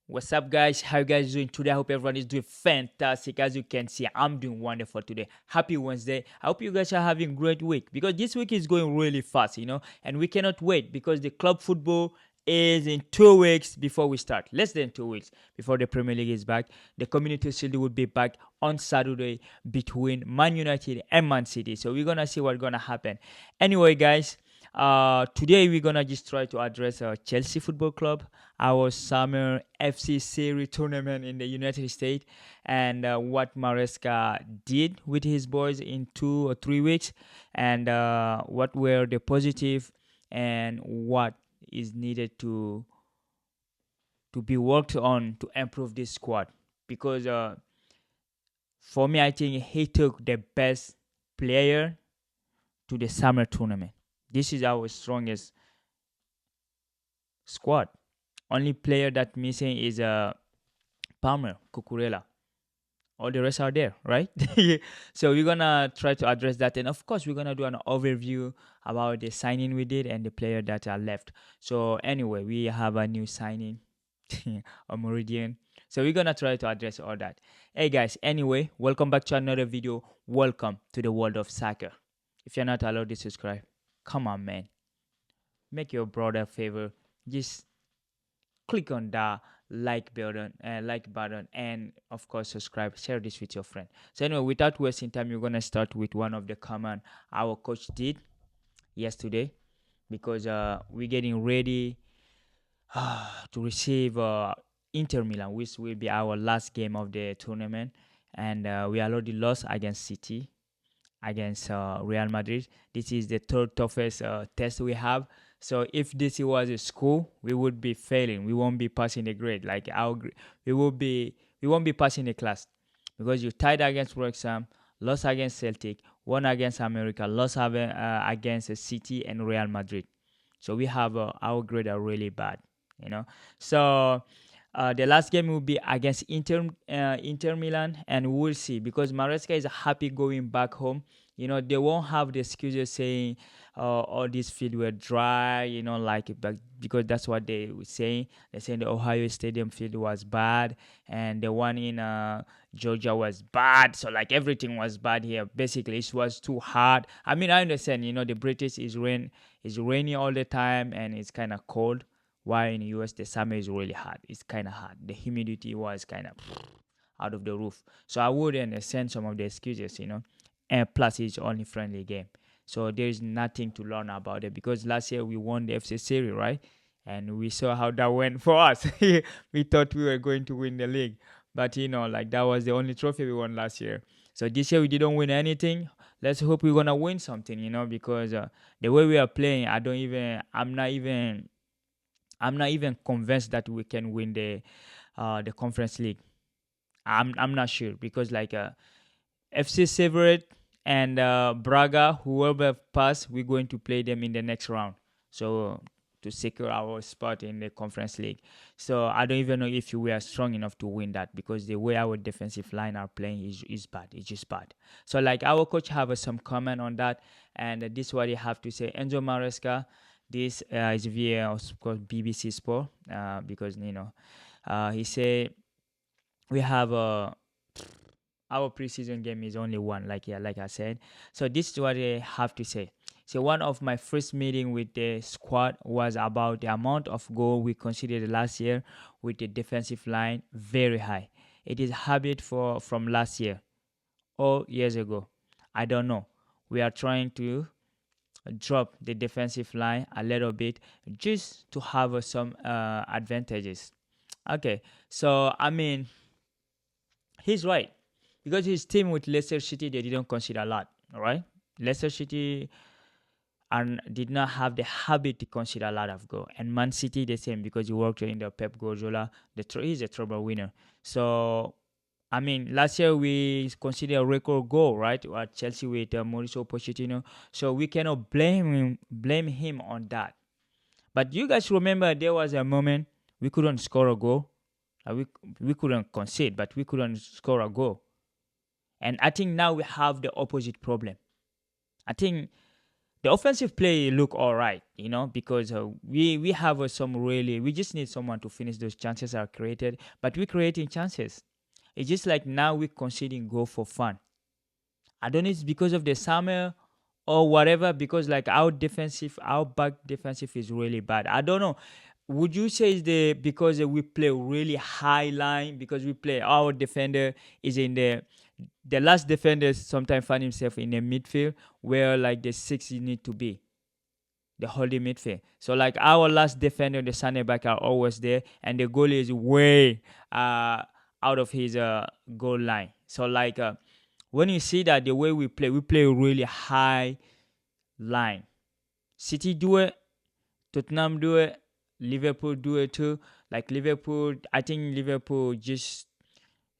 What's up, guys? How you guys doing today? I hope everyone is doing fantastic. As you can see, I'm doing wonderful today. Happy Wednesday. I hope you guys are having a great week because this week is going really fast, and we cannot wait because the club football is in 2 weeks before we start. Less than 2 weeks before the Premier League is back. The Community Shield will be back on Saturday between Man United and Man City. So we're gonna see what's gonna happen. Anyway, guys, today we're gonna just try to address Chelsea Football Club, our summer FC series tournament in the United States, and what Maresca did with his boys in 2 or 3 weeks, and what were the positive and what is needed to be worked on to improve this squad. Because for me, I think he took the best player to the summer tournament. This is our strongest squad. Only player that missing is Palmer, Cucurella. All the rest are there, right? So we're gonna try to address that, and of course we're gonna do an overview about the signing we did and the player that are left. So anyway, we have a new signing, Omorodion. So we're gonna try to address all that. Hey guys, anyway, welcome back to another video. Welcome to the world of soccer. If you're not allowed to subscribe, come on, man. Make your brother a favor. Just click on the like button, and of course subscribe, share this with your friend. So anyway, without wasting time, we're gonna start with one of the command our coach did yesterday, because we're getting ready to receive Inter Milan, which will be our last game of the tournament, and we already lost against City, against Real Madrid. This is the third toughest test we have. So if this was a school, we would be failing. We won't be passing the grade. Like we won't be passing the class, because you tied against Wrexham, lost against Celtic, won against America, lost against City and Real Madrid. So we have our grade are really bad, you know. So the last game will be against Inter Milan, and we'll see, because Maresca is happy going back home. They won't have the excuses saying all these fields were dry, but because that's what they were saying. They're saying the Ohio Stadium field was bad, and the one in Georgia was bad. So like everything was bad here. Basically, it was too hard. I mean, I understand. The British is rainy all the time, and it's kind of cold. While in the US, the summer is really hot. It's kind of hot. The humidity was kind of out of the roof. So I would understand some of the excuses. And plus, it's only friendly game. So there's nothing to learn about it, because last year we won the FC series, right? And we saw how that went for us. We thought we were going to win the league. But, like that was the only trophy we won last year. So this year we didn't win anything. Let's hope we're going to win something, because the way we are playing, I'm not even convinced that we can win the conference league. I'm not sure, because like FC Severett and Braga, whoever pass, we're going to play them in the next round. So to secure our spot in the conference league. So I don't even know if we are strong enough to win that, because the way our defensive line are playing is bad. It's just bad. So like our coach have some comment on that, and this is what he have to say. Enzo Maresca. This is via, of course, BBC Sport, because he say we have our preseason game is only one, like I said. So this is what I have to say. So one of my first meeting with the squad was about the amount of goal we considered last year with the defensive line very high. It is habit from last year or years ago. I don't know. We are trying to drop the defensive line a little bit just to have some advantages. Okay, so I mean, he's right, because his team with Leicester City, they didn't consider a lot. All right, Leicester City and did not have the habit to consider a lot of goal, and Man City the same, because he worked in the Pep Guardiola. He's a trouble winner. So I mean, last year we consider a record goal, right? At Chelsea with Mauricio Pochettino. So we cannot blame him on that. But you guys remember there was a moment we couldn't score a goal. We couldn't concede, but we couldn't score a goal. And I think now we have the opposite problem. I think the offensive play look all right, because we have some really, we just need someone to finish those chances are created, but we're creating chances. It's just like now we're conceding goal for fun. I don't know it's because of the summer or whatever, because like our back defensive is really bad. I don't know. Would you say it's because we play really high line, because we play our defender is in the last defender sometimes find himself in the midfield where like the six you need to be the holding midfield. So like our last defender, the center back are always there, and the goalie is way out of his goal line. So like when you see that the way we play really high line. City do it, Tottenham do it, Liverpool do it too. Like Liverpool, I think Liverpool just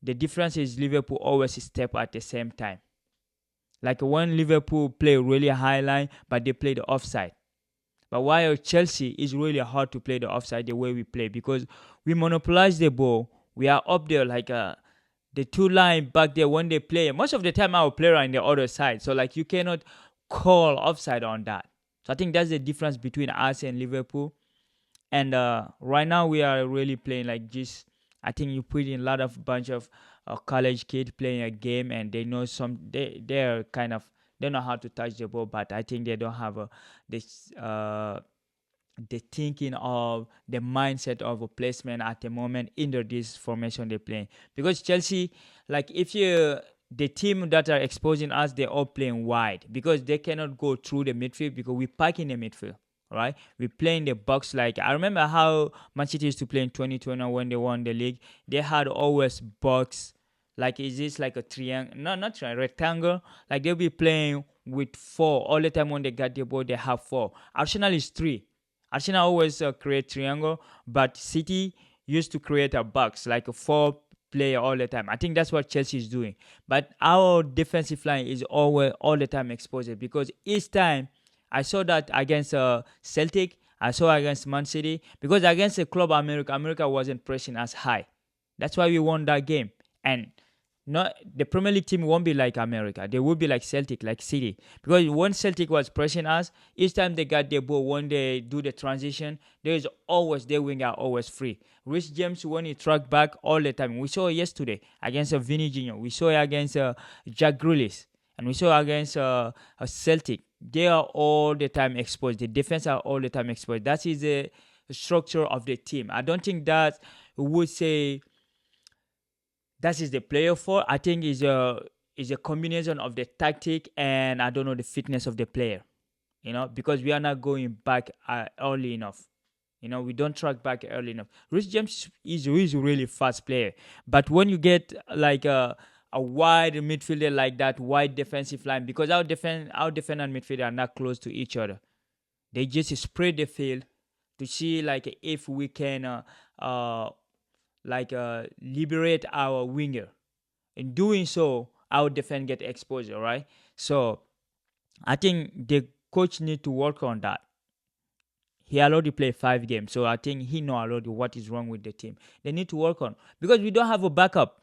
the difference is Liverpool always step at the same time. Like when Liverpool play really high line, but they play the offside. But while Chelsea is really hard to play the offside the way we play, because we monopolize the ball. We are up there like the two line back there when they play. Most of the time our player are on the other side. So like you cannot call offside on that. So I think that's the difference between us and Liverpool. And right now we are really playing like just, I think you put in a lot of bunch of college kids playing a game, and they know they're kind of, they know how to touch the ball, but I think they don't have this the thinking of the mindset of a placement at the moment in this formation they're playing. Because Chelsea, like if you the team that are exposing us, they're all playing wide because they cannot go through the midfield because we pack in the midfield. Right, we play in the box. Like I remember how Man City used to play in 2020 when they won the league. They had always box. Like is this like a triangle? No, not triangle, rectangle. Like they'll be playing with four all the time. When they got the ball, they have four. Arsenal is three. Arsenal always create triangle, but City used to create a box like a four player all the time. I think that's what Chelsea is doing. But our defensive line is always all the time exposed because each time I saw that against Celtic, I saw against Man City, because against the club America wasn't pressing as high. That's why we won that game. And not the Premier League team won't be like America. They will be like Celtic, like City. Because when Celtic was pressing us, each time they got the ball, when they do the transition, there is always their winger always free. Rich James, when he track back all the time. We saw it yesterday against Vinny Jr. We saw it against Jack Grealish. And we saw against Celtic. They are all the time exposed. The defense are all the time exposed. That is the structure of the team. I don't think that we would say that is the player for. I think is a combination of the tactic and I don't know the fitness of the player. Because we are not going back early enough. We don't track back early enough. Rich James is a really fast player, but when you get like a wide midfielder like that, wide defensive line, because our defender and midfielder are not close to each other. They just spread the field to see like if we can liberate our winger. In doing so, our defense get exposed, right? So I think the coach need to work on that. He already played 5 games, so I think he know already what is wrong with the team. They need to work on, because we don't have a backup.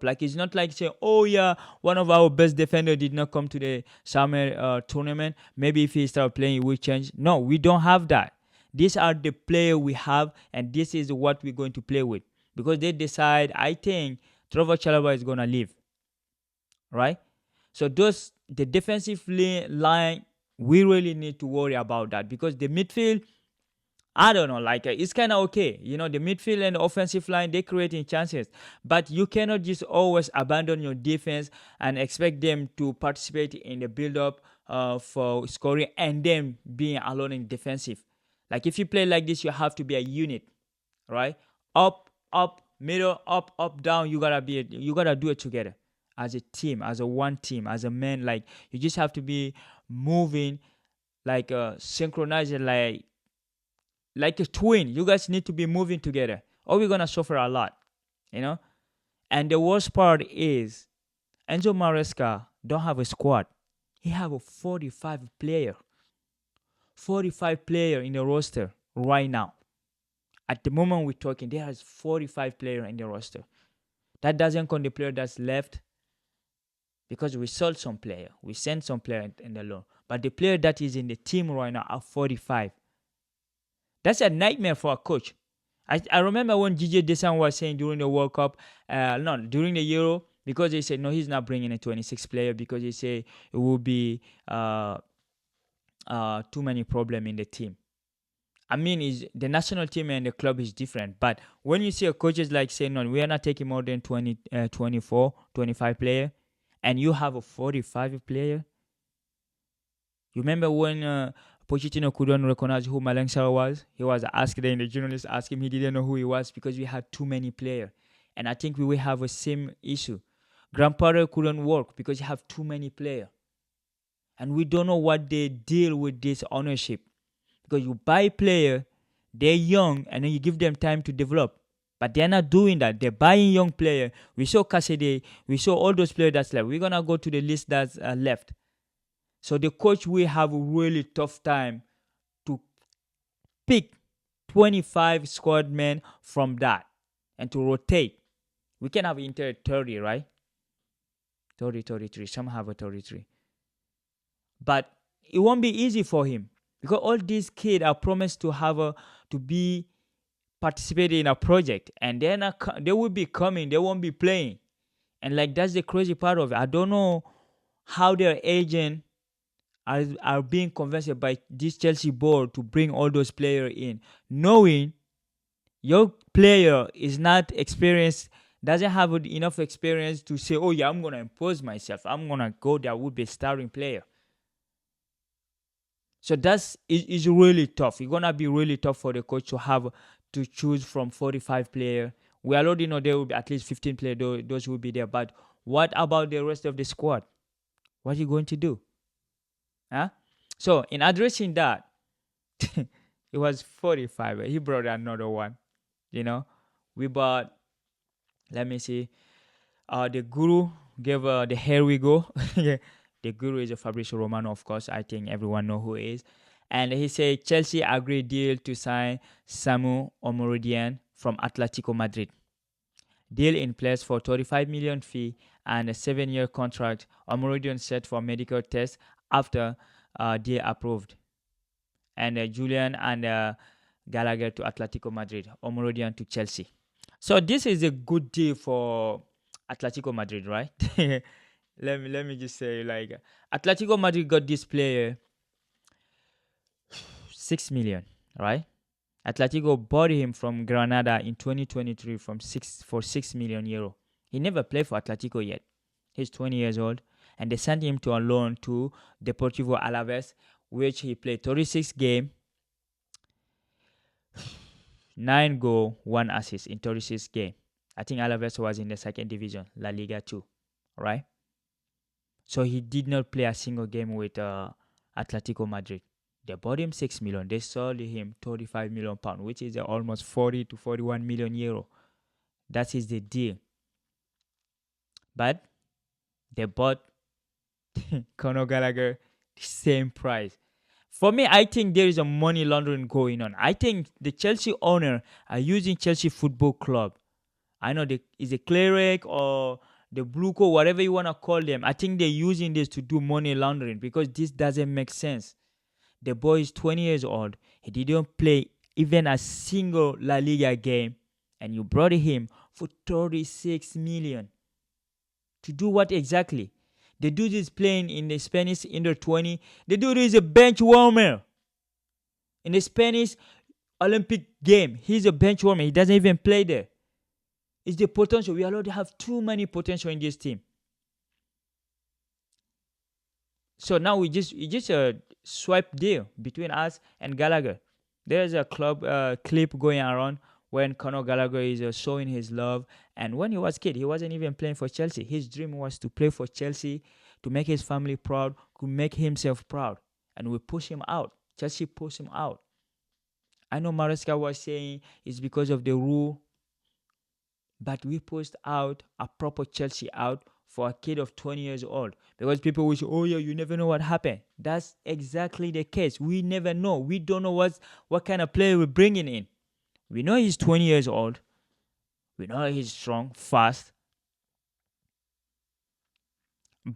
Like it's not like saying, oh yeah, one of our best defender did not come to the summer tournament. Maybe if he start playing, we change. No, we don't have that. These are the player we have, and this is what we're going to play with. Because they decide, I think Trevor Chalobah is gonna leave, right? So the defensive line, we really need to worry about that, because the midfield, I don't know, like it's kind of okay. The midfield and the offensive line, they're creating chances. But you cannot just always abandon your defense and expect them to participate in the build-up for scoring and then being alone in defensive. Like if you play like this, you have to be a unit, right? Up, middle, up, down. You gotta do it together as a team, as a one team, as a man. Like you just have to be moving, like synchronizing, like a twin. You guys need to be moving together, or we're gonna suffer a lot, And the worst part is Enzo Maresca don't have a squad. He have a 45 player in the roster right now. At the moment we're talking, there is 45 player in the roster. That doesn't count the player that's left. because we sold some player. We sent some player in the loan. But the player that is in the team right now are 45. That's a nightmare for a coach. I remember when DJ Desan was saying during the World Cup, no, during the Euro, because he said, no, he's not bringing a 26 player because he said it will be too many problem in the team. I mean, is the national team and the club is different. But when you see a coach is like saying, no, we are not taking more than 20, 24, 25 player, and you have a 45 player. You remember when Pochettino couldn't recognize who Malang Sarr was? He was asked, then the journalist asked him, he didn't know who he was because we had too many players. And I think we will have a same issue. Grandpa couldn't work because you have too many players. And we don't know what they deal with this ownership. Because you buy player, they're young, and then you give them time to develop. But they're not doing that. They're buying young player. We saw Cassidy. We saw all those players that's left. We're going to go to the list that's left. So the coach will have a really tough time to pick 25 squad men from that and to rotate. We can have Inter 30, right? 30, 33. Some have a 33. But it won't be easy for him because all these kids are promised to have to be participating in a project, and they will be coming. They won't be playing, and like that's the crazy part of it. I don't know how their agent are being convinced by this Chelsea board to bring all those players in, knowing your player is not experienced, doesn't have enough experience to say, oh yeah, I'm gonna impose myself. I'm gonna go there with a starting player. So is really tough. It's gonna be really tough for the coach to have to choose from 45 players. We already know there will be at least 15 players. Those will be there. But what about the rest of the squad? What are you going to do? Huh? So in addressing that, it was 45. He brought another one. We bought. Let me see. The Guru gave the Here We Go. The Guru is a Fabrizio Romano, of course. I think everyone know who he is. And he said Chelsea agreed deal to sign Samu Omorodion from Atletico Madrid. Deal in place for 35 million fee and a 7-year contract. Omorodion set for medical test after deal approved. And Julian and Gallagher to Atletico Madrid. Omorodion to Chelsea. So this is a good deal for Atletico Madrid, right? let me just say, like, Atletico Madrid got this player 6 million, right? Atletico bought him from Granada in 2023 for 6 million euro. He never played for Atletico yet. He's 20 years old, and they sent him to a loan to Deportivo Alaves, which he played 36 games, 9 goals, 1 assist in 36 games. I think Alaves was in the second division, La Liga 2, right? So he did not play a single game with Atletico Madrid. They bought him 6 million. They sold him 35 million pounds, which is almost 40 to 41 million euro. That is the deal. But they bought Conor Gallagher the same price. For me, I think there is a money laundering going on. I think the Chelsea owner are using Chelsea Football Club. I know is a cleric or the blue coat, whatever you want to call them. I think they're using this to do money laundering because this doesn't make sense. The boy is 20 years old. He didn't play even a single La Liga game. And you brought him for 36 million. To do what exactly? The dude is playing in the Spanish under 20. The dude is a bench warmer. In the Spanish Olympic game, he's a bench warmer. He doesn't even play there. It's the potential. We already have too many potential in this team. So now we just swipe deal between us and Gallagher. There's a club clip going around when Conor Gallagher is showing his love. And when he was a kid, he wasn't even playing for Chelsea. His dream was to play for Chelsea, to make his family proud, to make himself proud. And we push him out. Chelsea pushed him out. I know Maresca was saying it's because of the rule. But we pushed out a proper Chelsea out for a kid of 20 years old. Because people will say, oh yeah, you never know what happened. That's exactly the case. We never know. We don't know what kind of player we're bringing in. We know he's 20 years old. We know he's strong, fast.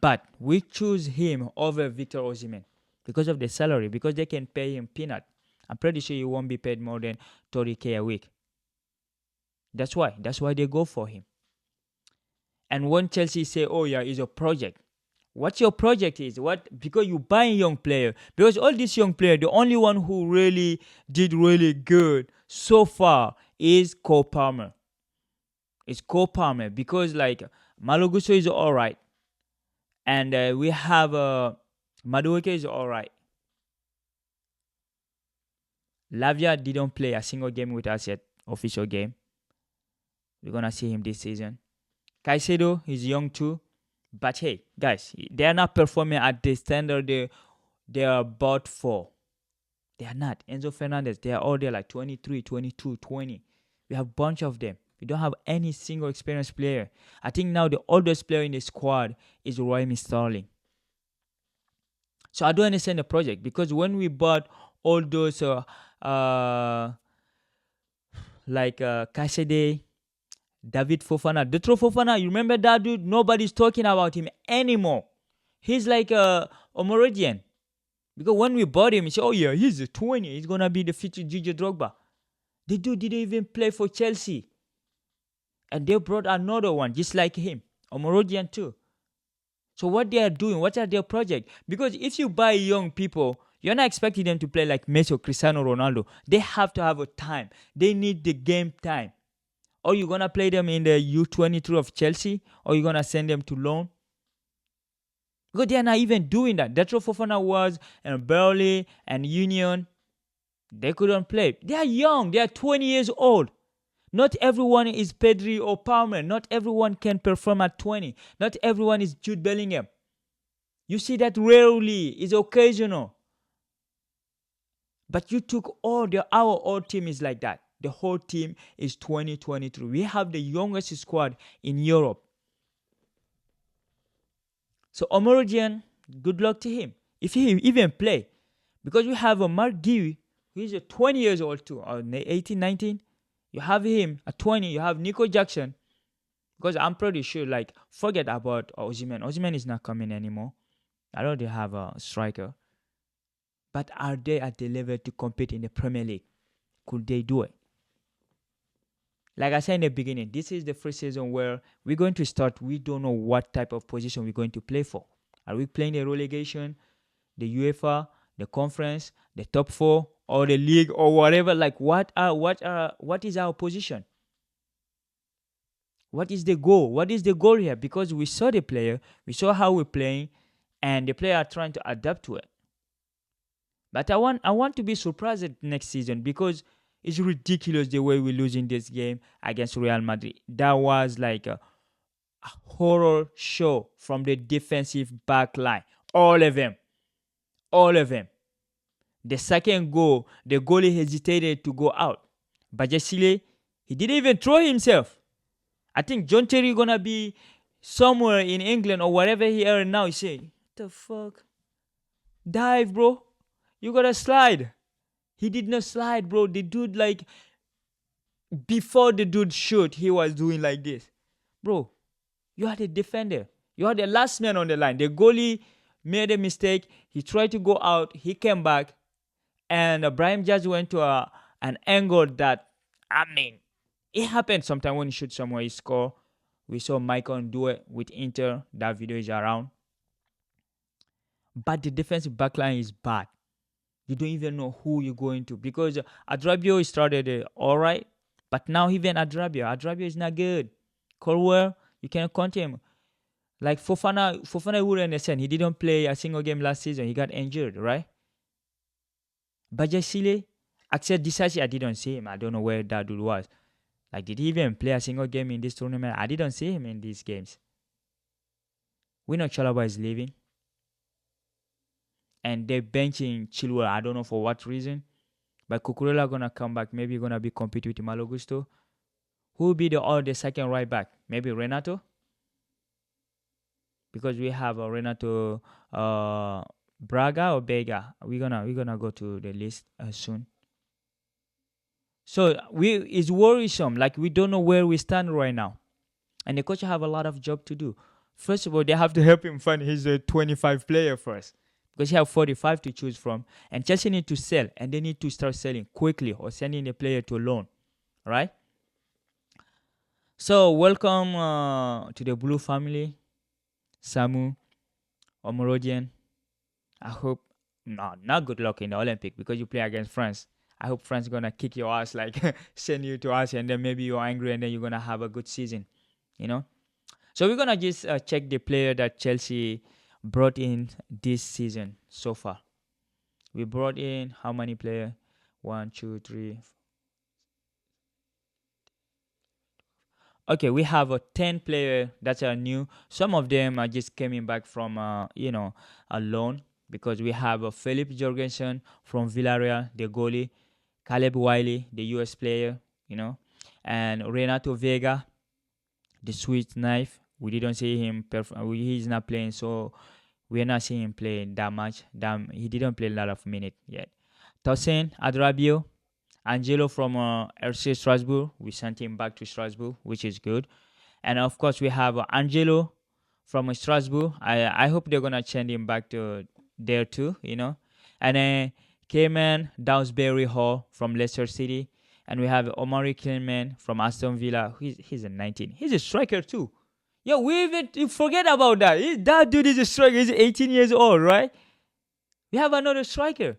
But we choose him over Victor Osimhen because of the salary, because they can pay him peanut. I'm pretty sure he won't be paid more than 30K a week. That's why they go for him. And when Chelsea say, oh yeah, it's a project. What your project is? What? Because you buy a young player. Because all these young players, the only one who really did really good so far is Cole Palmer. It's Cole Palmer because like Malogusto is all right, and we have Madueke is all right. Lavia didn't play a single game with us yet, official game. We're gonna see him this season. Caicedo is young too, but hey, guys, they are not performing at the standard they are bought for. They are not. Enzo Fernandez, they are all there like 23, 22, 20. We have a bunch of them. We don't have any single experienced player. I think now the oldest player in the squad is Raheem Sterling. So I don't understand the project because when we bought all those like Caicedo, David Fofana, Detro Fofana, you remember that dude? Nobody's talking about him anymore. He's like Omorodion. Because when we bought him, he said, oh yeah, he's a 20. He's going to be the future Gigi Drogba. The dude didn't even play for Chelsea. And they brought another one just like him, Omorodion too. So what they are doing, what are their projects? Because if you buy young people, you're not expecting them to play like Messi or Cristiano Ronaldo. They have to have a time. They need the game time. Or you're going to play them in the U23 of Chelsea, or you're going to send them to loan. Because they are not even doing that. Detro Fofana was, and Burley and Union, they couldn't play. They are young. They are 20 years old. Not everyone is Pedri or Palmer. Not everyone can perform at 20. Not everyone is Jude Bellingham. You see that rarely. It's occasional. But you took our old team is like that. The whole team is 2023. We have the youngest squad in Europe. So Omorodion, good luck to him. If he even play. Because we have a Mark Guehi, who is 20 years old too, or 18, 19. You have him at 20. You have Nico Jackson. Because I'm pretty sure, like, forget about Osimhen. Osimhen is not coming anymore. I know they have a striker. But are they at the level to compete in the Premier League? Could they do it? Like I said in the beginning, this is the first season where we're going to start. We don't know what type of position we're going to play for. Are we playing the relegation, the UEFA, the conference, the top four, or the league, or whatever? Like, what is our position? What is the goal? What is the goal here? Because we saw the player, we saw how we're playing, and the player are trying to adapt to it. But I want to be surprised next season because it's ridiculous the way we're losing this game against Real Madrid. That was like a horror show from the defensive back line. All of them. The second goal, the goalie hesitated to go out. Bajasile, he didn't even throw himself. I think John Terry gonna be somewhere in England or wherever he is now. He say, what the fuck? Dive, bro. You gotta slide. He did not slide, bro. The dude, like, before the dude shoot, he was doing like this. Bro, you are the defender. You are the last man on the line. The goalie made a mistake. He tried to go out. He came back. And Brahim Judge went to an angle that, I mean, it happens sometimes when you shoot somewhere, you score. We saw Maicon do it with Inter. That video is around. But the defensive backline is bad. You don't even know who you're going to. Because Adrabio started all right. But now even Adrabio is not good. Colwell, you cannot count him. Like Fofana would understand. He didn't play a single game last season. He got injured, right? Bajasile, Axel Disasi, I didn't see him. I don't know where that dude was. Like, did he even play a single game in this tournament? I didn't see him in these games. We know Chalaba is leaving. And they're benching Chilwell. I don't know for what reason. But Cucurella gonna come back. Maybe gonna be compete with Malo Gusto. Who will be the second right back? Maybe Renato? Because we have Renato Braga or Bega. We're gonna go to the list soon. So it's worrisome. Like, we don't know where we stand right now. And the coach have a lot of job to do. First of all, they have to help him find his 25 player first, because he have 45 to choose from, and Chelsea need to sell, and they need to start selling quickly or sending the player to loan, right? So welcome to the Blue family, Samu, Omorodion. I hope not good luck in the Olympic because you play against France. I hope France gonna kick your ass, like send you to us, and then maybe you're angry, and then you're gonna have a good season, you know. So we're gonna just check the player that Chelsea brought in this season so far. We brought in how many players? One, two, three. Okay, we have a 10 player that are new. Some of them are just coming back from a loan, because we have a Philip Jorgensen from Villarreal, the goalie, Caleb Wiley, the US player, and Renato Vega, the Swiss knife. We didn't see him. He's not playing, so we're not seeing him playing that much. He didn't play a lot of minutes yet. Tosin Adrabio, Angelo from RC Strasbourg. We sent him back to Strasbourg, which is good. And of course, we have Angelo from Strasbourg. I hope they're gonna send him back to there too, And then Cayman Dowsbury Hall from Leicester City. And we have Omari Kilman from Aston Villa. He's a 19. He's a striker too. Yo, you forget about that. That dude is a striker. He's 18 years old, right? We have another striker.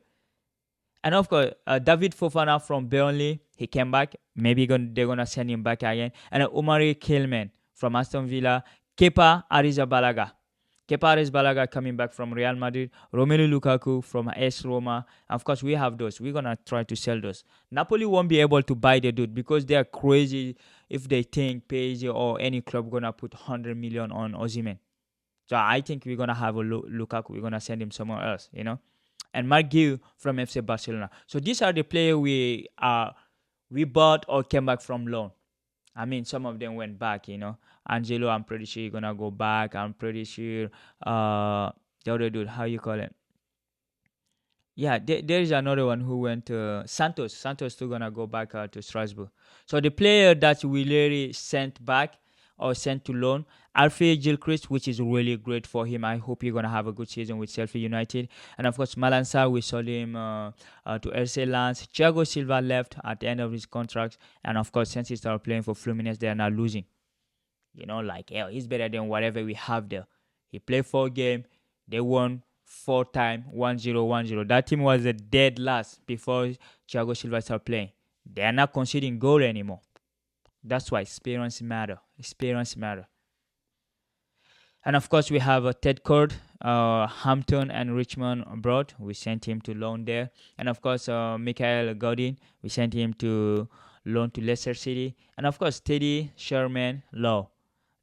And of course, David Fofana from Burnley, he came back. Maybe they're going to send him back again. And Omari Kilman from Aston Villa. Kepa Arrizabalaga. Kepa Arrizabalaga coming back from Real Madrid. Romelu Lukaku from AS Roma. And of course, we have those. We're going to try to sell those. Napoli won't be able to buy the dude because they are crazy if they think PSG or any club going to put 100 million on Osimhen. So I think we're going to have a Lukaku. We're going to send him somewhere else, And Mark Guiu from FC Barcelona. So these are the players we bought or came back from loan. I mean, some of them went back, Angelo, I'm pretty sure you're going to go back. I'm pretty sure the other dude, how you call it? Yeah, there is another one who went to Santos. Santos still going to go back to Strasbourg. So the player that we literally sent back or sent to loan, Alfie Gilchrist, which is really great for him. I hope you're going to have a good season with Sheffield United. And of course, Malansa, we sold him to RC Lens. Thiago Silva left at the end of his contract. And of course, since he started playing for Fluminense, they are now losing. He's better than whatever we have there. He played 4 games. They won 4 times, 1-0, 1-0. That team was a dead last before Thiago Silva started playing. They are not conceding goal anymore. That's why experience matter. Experience matter. And of course, we have Ted Cord, Hampton and Richmond abroad. We sent him to loan there. And of course, Michael Godin, we sent him to loan to Leicester City. And of course, Teddy Sherman Law,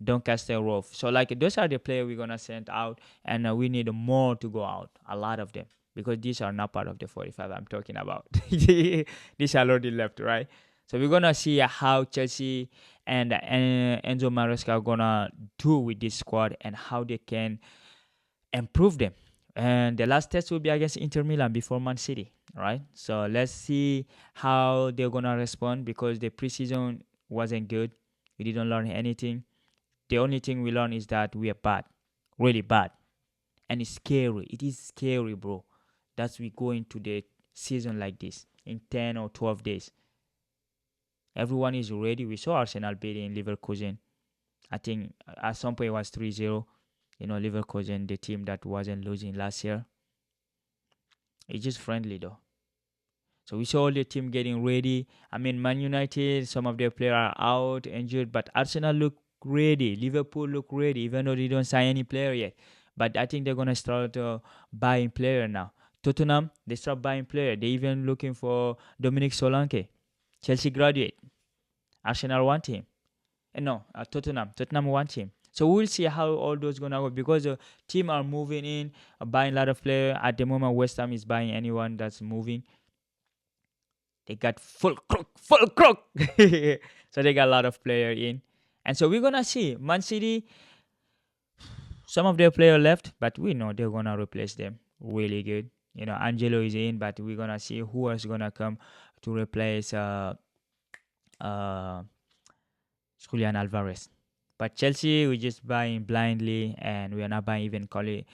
Doncaster Rovers. So those are the players we're going to send out. And we need more to go out, a lot of them. Because these are not part of the 45 I'm talking about. These are already left, right? So we're going to see how Chelsea and Enzo Maresca are going to do with this squad and how they can improve them. And the last test will be against Inter Milan before Man City, right? So let's see how they're going to respond, because the preseason wasn't good. We didn't learn anything. The only thing we learned is that we are bad, really bad. And it's scary. It is scary, bro. That's we go into the season like this in 10 or 12 days. Everyone is ready. We saw Arsenal beating Leverkusen. I think at some point it was 3-0. Leverkusen, the team that wasn't losing last year. It's just friendly though. So we saw all the team getting ready. I mean, Man United, some of their players are out, injured, but Arsenal look ready. Liverpool look ready, even though they don't sign any player yet. But I think they're going to start buying player now. Tottenham, they start buying player. They even looking for Dominic Solanke. Chelsea graduate. Arsenal want him. Tottenham want him. So we'll see how all those going to go, because the team are moving in, buying a lot of players. At the moment, West Ham is buying anyone that's moving. They got full crook. So they got a lot of players in. And so we're going to see. Man City, some of their players left, but we know they're going to replace them really good. Angelo is in, but we're going to see who else going to come to replace Julian Alvarez. But Chelsea, we just buying blindly, and we are not buying even quality.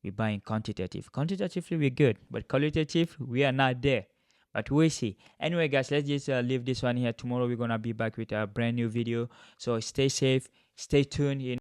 We're buying quantitative. Quantitatively, we're good, but qualitative, we are not there. But we'll see. Anyway, guys, let's just leave this one here. Tomorrow, we're gonna be back with a brand new video. So stay safe, stay tuned.